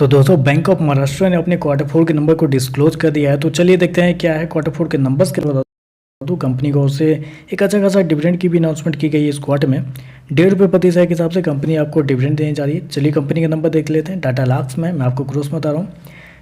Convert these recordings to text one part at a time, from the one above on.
तो दोस्तों bank of Maharashtra ने अपने क्वार्टर फोर के नंबर को डिस्क्लोज कर दिया है। तो चलिए देखते हैं क्या है क्वार्टर फोर के नंबर्स के बता दूँ। कंपनी को उससे एक अच्छा खासा डिविडेंड की भी अनाउंसमेंट की गई है इस क्वार्टर में। ₹1.5 प्रति शेयर के हिसाब से कंपनी आपको डिविडेंड देने जा रही है। चलिए कंपनी का नंबर देख लेते हैं। डाटा लाख्स में मैं आपको ग्रोस में बता रहा हूँ।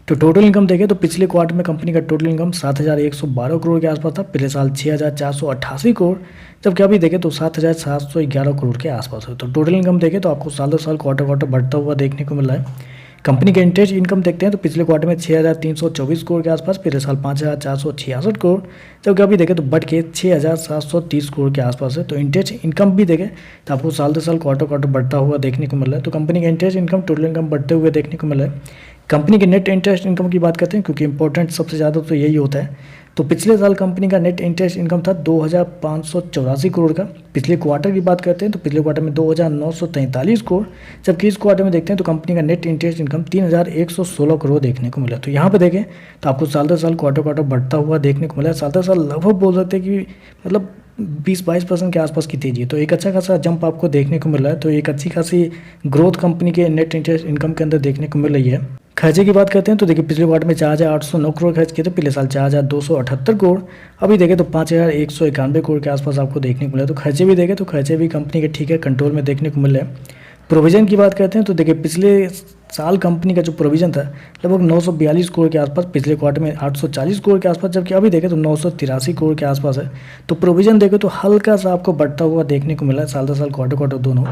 तो टोटल इनकम देखें तो पिछले क्वार्टर में कंपनी का टोटल इनकम 7,112 करोड़ के आसपास था। पिछले साल 6,488 करोड़, जबकि अभी देखें तो 7,711 करोड़ के आसपास है। तो टोटल इनकम देखें तो आपको साल दर साल क्वार्टर बढ़ता हुआ देखने को मिल रहा है। कंपनी के इंटरेस्ट इनकम देखते हैं तो पिछले क्वार्टर में 6,324 करोड़ के आसपास, पिछले साल 5,466 करोड़, जबकि अभी देखें तो बढ़ के 6,730 करोड़ के आसपास है। तो इंटरेस्ट इनकम भी देखें तो आपको साल दर साल क्वार्टर बढ़ता हुआ देखने को मिल रहा है। तो कंपनी का इंटरेस्ट इनकम टोटल इनकम बढ़ते हुए देखने को मिल रहा है। कंपनी के नेट इंटरेस्ट इनकम की बात करते हैं क्योंकि इंपॉर्टेंट सबसे ज़्यादा तो यही होता है। तो पिछले साल कंपनी का नेट इंटरेस्ट इनकम था 2,584 करोड़ का। पिछले क्वार्टर की बात करते हैं तो पिछले क्वार्टर में 2,943 करोड़, जबकि इस क्वार्टर में देखते हैं तो कंपनी का नेट इंटरेस्ट इनकम 3,116 करोड़ देखने को मिला। तो यहाँ पे देखें तो आपको साल दर साल क्वार्टर बढ़ता हुआ देखने को मिला है। साल दर साल लगभग बोल सकते हैं कि मतलब 20-22% के आसपास की तेजी है। तो एक अच्छा खासा जंप आपको देखने को मिल रहा है। तो एक अच्छी खासी ग्रोथ कंपनी के नेट इंटरेस्ट इनकम के अंदर देखने को मिल रही है। खर्चे की बात करते हैं तो देखिए पिछले क्वार्टर में 4,809 करोड़ खर्च किए थे। पिछले साल 4,278 करोड़, अभी देखें तो 5,191 करोड़ के आसपास आपको देखने को मिला। तो खर्चे भी देखें तो खर्चे भी कंपनी के ठीक है कंट्रोल में देखने को मिल रहे हैं। प्रोविजन की बात करते हैं तो देखिए पिछले साल कंपनी का जो प्रोविजन था लगभग 942 करोड़ के आसपास, पिछले क्वार्टर में 840 करोड़ के आसपास, जबकि अभी देखें तो 983 करोड़ के आसपास है। तो प्रोविजन देखें तो हल्का सा आपको बढ़ता हुआ देखने को मिला है साल दर साल क्वार्टर दोनों।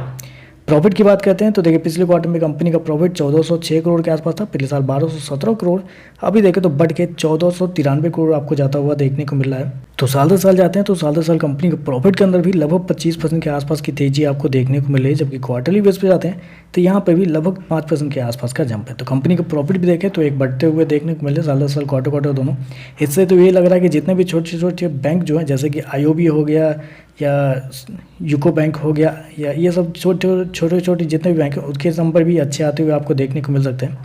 प्रॉफिट की बात करते हैं तो देखिए पिछले क्वार्टर में कंपनी का प्रॉफिट 1,406 करोड़ के आसपास था। पिछले साल 1,217 करोड़, अभी देखें तो बढ़ के 1,493 करोड़ आपको जाता हुआ देखने को मिल रहा है। तो साल दर साल जाते हैं तो साल दर साल कंपनी के प्रॉफिट के अंदर भी लगभग 25% के आसपास की तेजी आपको देखने को मिल रही है, जबकि क्वार्टरली बेस पे जाते हैं तो यहाँ पे भी लगभग 5% के आसपास का जंप है। तो कंपनी का प्रॉफिट भी देखें तो एक बढ़ते हुए देखने को मिल रहा है साल दर साल क्वार्टर दोनों। इससे तो ये लग रहा है कि जितने भी छोटे छोटे बैंक जो हैं जैसे कि IOB हो गया या यूको बैंक हो गया या ये सब छोटे जितने भी बैंक हैं उसके नंबर भी अच्छे आते हुए आपको देखने को मिल सकते हैं।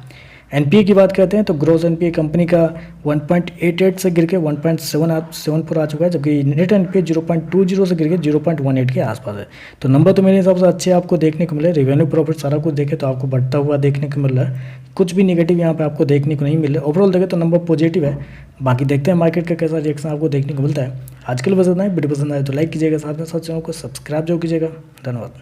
NPA की बात करते हैं तो ग्रोस NPA कंपनी का 1.88 से गिर के 1.74 आ चुका है, जबकि नेट NPA 0.20 से गिर के 0.18 के आसपास है। तो नंबर तो मेरे हिसाब से अच्छे आपको देखने को मिले। रेवेन्यू प्रॉफिट सारा कुछ देखें तो आपको बढ़ता हुआ देखने को मिल रहा है। कुछ भी निगेटिव यहाँ पे आपको देखने को नहीं मिल रहा है। ओवरऑल देखें तो नंबर पॉजिटिव है। बाकी देखते हैं मार्केट का कैसा रिएक्शन आपको देखने को मिलता है। आज के लिए बस इतना ही। वीडियो पसंद आए तो लाइक कीजिएगा, साथ में साथ चैनल को सब्सक्राइब जरूर कीजिएगा। धन्यवाद।